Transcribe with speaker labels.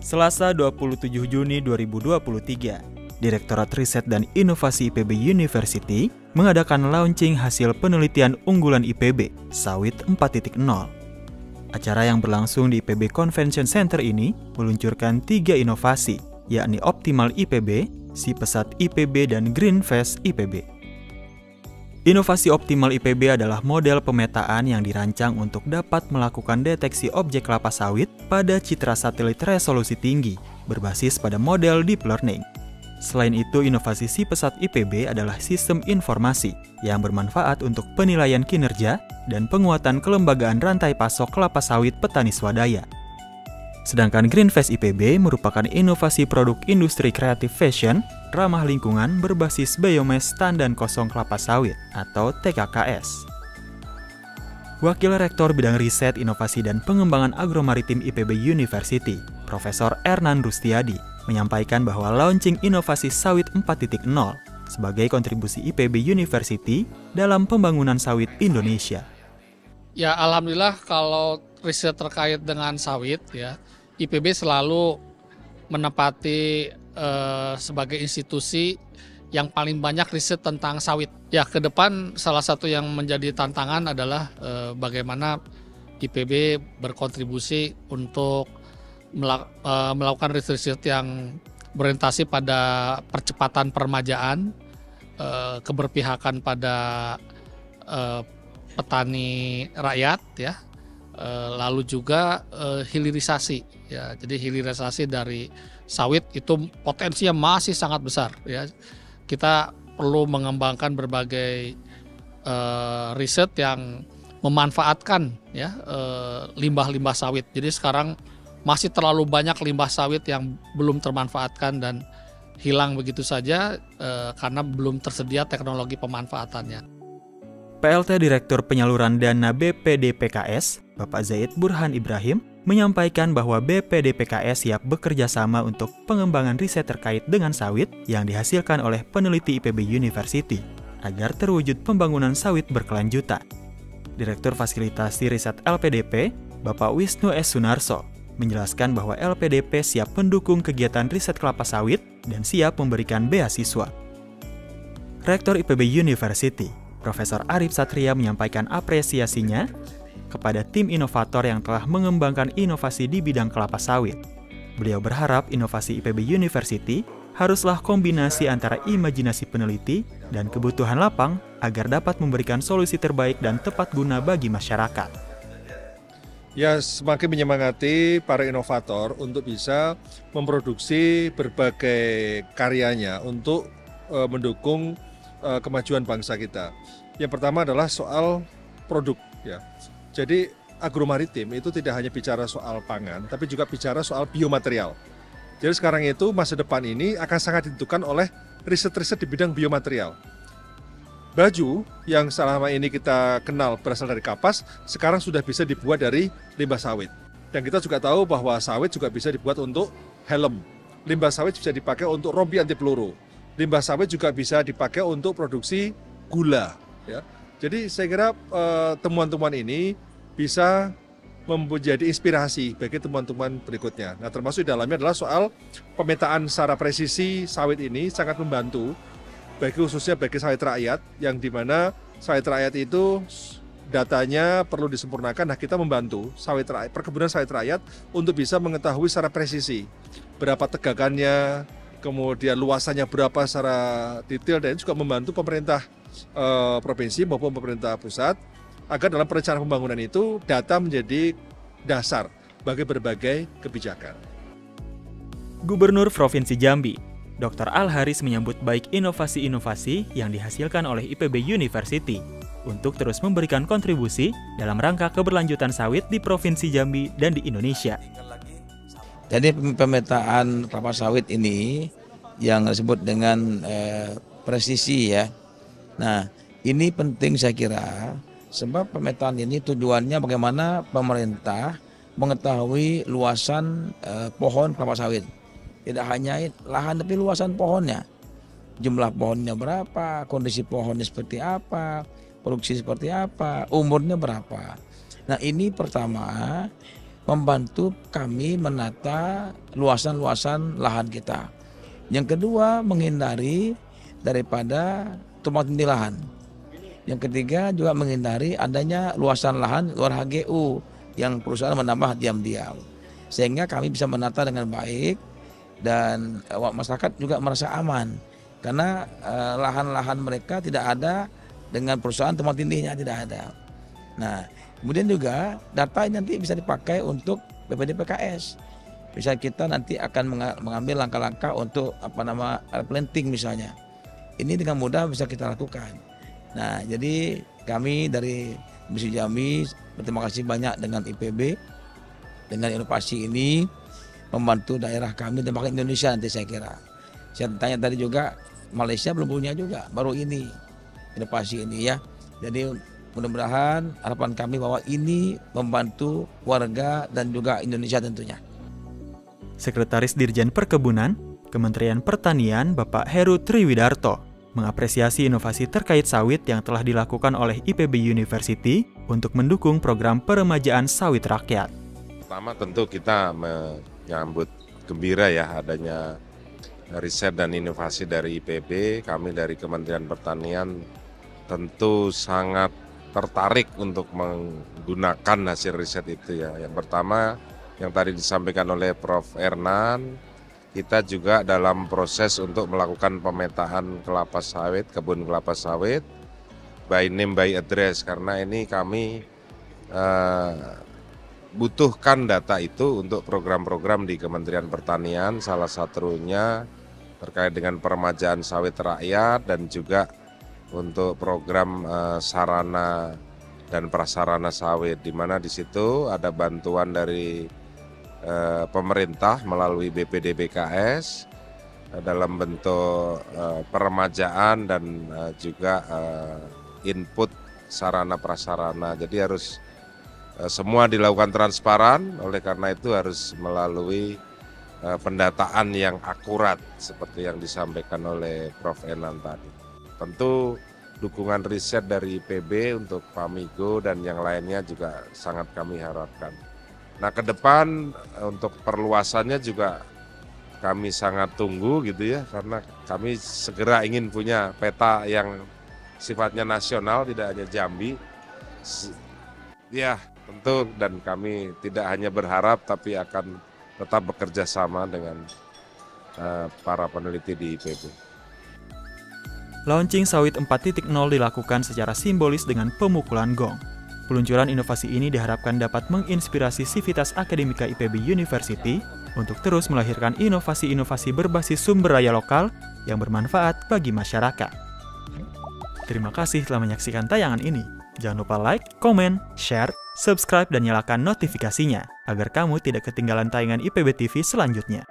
Speaker 1: Selasa 27 Juni 2023, Direktorat Riset dan Inovasi IPB University mengadakan launching hasil penelitian unggulan IPB, Sawit 4.0. Acara yang berlangsung di IPB Convention Center ini meluncurkan 3 inovasi, yakni Optimal IPB, Si Pesat IPB, dan Green Fast IPB. Inovasi Optimal IPB adalah model pemetaan yang dirancang untuk dapat melakukan deteksi objek kelapa sawit pada citra satelit resolusi tinggi, berbasis pada model deep learning. Selain itu, inovasi Si Pesat IPB adalah sistem informasi yang bermanfaat untuk penilaian kinerja dan penguatan kelembagaan rantai pasok kelapa sawit petani swadaya. Sedangkan Green Fast IPB merupakan inovasi produk industri kreatif fashion, ramah lingkungan berbasis biomass tandan kosong kelapa sawit atau TKKS. Wakil Rektor Bidang Riset, Inovasi dan Pengembangan Agromaritim IPB University, Profesor Ernan Rustiadi, menyampaikan bahwa launching inovasi Sawit 4.0 sebagai kontribusi IPB University dalam pembangunan sawit Indonesia.
Speaker 2: Ya, alhamdulillah kalau riset terkait dengan sawit, ya, IPB selalu menempati sebagai institusi yang paling banyak riset tentang sawit. Ya, ke depan salah satu yang menjadi tantangan adalah bagaimana IPB berkontribusi untuk melakukan riset yang berorientasi pada percepatan peremajaan, keberpihakan pada petani rakyat, ya, lalu juga hilirisasi, ya. Jadi hilirisasi dari sawit itu potensinya masih sangat besar, ya. Kita perlu mengembangkan berbagai riset yang memanfaatkan, ya, limbah-limbah sawit. Jadi sekarang masih terlalu banyak limbah sawit yang belum termanfaatkan dan hilang begitu saja karena belum tersedia teknologi pemanfaatannya.
Speaker 1: PLT Direktur Penyaluran Dana BPDPKS, Bapak Zaid Burhan Ibrahim, menyampaikan bahwa BPDPKS siap bekerja sama untuk pengembangan riset terkait dengan sawit yang dihasilkan oleh peneliti IPB University agar terwujud pembangunan sawit berkelanjutan. Direktur Fasilitasi Riset LPDP, Bapak Wisnu S. Sunarso, menjelaskan bahwa LPDP siap mendukung kegiatan riset kelapa sawit dan siap memberikan beasiswa. Rektor IPB University, Profesor Arif Satria, menyampaikan apresiasinya kepada tim inovator yang telah mengembangkan inovasi di bidang kelapa sawit. Beliau berharap inovasi IPB University haruslah kombinasi antara imajinasi peneliti dan kebutuhan lapang agar dapat memberikan solusi terbaik dan tepat guna bagi masyarakat.
Speaker 3: Ya, semakin menyemangati para inovator untuk bisa memproduksi berbagai karyanya untuk mendukung kemajuan bangsa kita. Yang pertama adalah soal produk, ya. Jadi agromaritim itu tidak hanya bicara soal pangan, tapi juga bicara soal biomaterial. Jadi sekarang itu masa depan ini akan sangat ditentukan oleh riset-riset di bidang biomaterial. Baju yang selama ini kita kenal berasal dari kapas, sekarang sudah bisa dibuat dari limbah sawit. Dan kita juga tahu bahwa sawit juga bisa dibuat untuk helm. Limbah sawit bisa dipakai untuk rompi anti peluru. Limbah sawit juga bisa dipakai untuk produksi gula, ya. Jadi saya kira temuan-temuan ini bisa menjadi inspirasi bagi temuan-temuan berikutnya. Nah, termasuk di dalamnya adalah soal pemetaan secara presisi sawit ini sangat membantu, khususnya bagi sawit rakyat, yang dimana sawit rakyat itu datanya perlu disempurnakan. Nah, kita membantu sawit rakyat, perkebunan sawit rakyat untuk bisa mengetahui secara presisi berapa tegakannya, kemudian luasannya berapa secara detail, dan juga membantu pemerintah provinsi maupun pemerintah pusat agar dalam perencanaan pembangunan itu data menjadi dasar bagi berbagai kebijakan.
Speaker 1: Gubernur Provinsi Jambi, Dr. Al-Haris, menyambut baik inovasi-inovasi yang dihasilkan oleh IPB University untuk terus memberikan kontribusi dalam rangka keberlanjutan sawit di Provinsi Jambi dan di Indonesia.
Speaker 4: Jadi pemetaan kelapa sawit ini yang disebut dengan presisi, ya. Nah, ini penting saya kira, sebab pemetaan ini tujuannya bagaimana pemerintah mengetahui luasan pohon kelapa sawit. Tidak hanya lahan tapi luasan pohonnya. Jumlah pohonnya berapa, kondisi pohonnya seperti apa, produksi seperti apa, umurnya berapa. Nah, ini pertama membantu kami menata luasan-luasan lahan kita. Yang kedua, menghindari daripada tumpang tindih lahan. Yang ketiga juga menghindari adanya luasan lahan luar HGU yang perusahaan menambah diam-diam. Sehingga kami bisa menata dengan baik dan masyarakat juga merasa aman. Karena lahan-lahan mereka tidak ada dengan perusahaan tumpang tindihnya, tidak ada. Nah, kemudian juga data ini nanti bisa dipakai untuk BPD PKS. Misalnya kita nanti akan mengambil langkah-langkah untuk planting misalnya. Ini dengan mudah bisa kita lakukan. Nah, jadi kami dari Misi Jambi berterima kasih banyak dengan IPB, dengan inovasi ini membantu daerah kami dan bahkan Indonesia nanti saya kira. Saya tanya tadi juga, Malaysia belum punya juga, baru ini inovasi ini ya. Jadi mudah-mudahan harapan kami bahwa ini membantu warga dan juga Indonesia tentunya.
Speaker 1: Sekretaris Dirjen Perkebunan, Kementerian Pertanian, Bapak Heru Triwidarto, mengapresiasi inovasi terkait sawit yang telah dilakukan oleh IPB University untuk mendukung program peremajaan sawit rakyat.
Speaker 5: Pertama tentu kita menyambut gembira ya adanya riset dan inovasi dari IPB. Kami dari Kementerian Pertanian tentu sangat tertarik untuk menggunakan hasil riset itu ya. Yang pertama yang tadi disampaikan oleh Prof. Ernan, kita juga dalam proses untuk melakukan pemetaan kelapa sawit, kebun kelapa sawit, by name by address, karena ini kami butuhkan data itu untuk program-program di Kementerian Pertanian, salah satunya terkait dengan peremajaan sawit rakyat dan juga untuk program sarana dan prasarana sawit, di mana di situ ada bantuan dari pemerintah melalui BPD BKS dalam bentuk peremajaan dan juga input sarana prasarana. Jadi harus semua dilakukan transparan, oleh karena itu harus melalui pendataan yang akurat seperti yang disampaikan oleh Prof. Enan tadi. Tentu dukungan riset dari IPB untuk Pamigo dan yang lainnya juga sangat kami harapkan. Nah, ke depan untuk perluasannya juga kami sangat tunggu gitu ya, karena kami segera ingin punya peta yang sifatnya nasional, tidak hanya Jambi. Ya, tentu, dan kami tidak hanya berharap tapi akan tetap bekerja sama dengan para peneliti di IPB.
Speaker 1: Launching Sawit 4.0 dilakukan secara simbolis dengan pemukulan gong. Peluncuran inovasi ini diharapkan dapat menginspirasi sivitas akademika IPB University untuk terus melahirkan inovasi-inovasi berbasis sumber daya lokal yang bermanfaat bagi masyarakat. Terima kasih telah menyaksikan tayangan ini. Jangan lupa like, komen, share, subscribe, dan nyalakan notifikasinya agar kamu tidak ketinggalan tayangan IPB TV selanjutnya.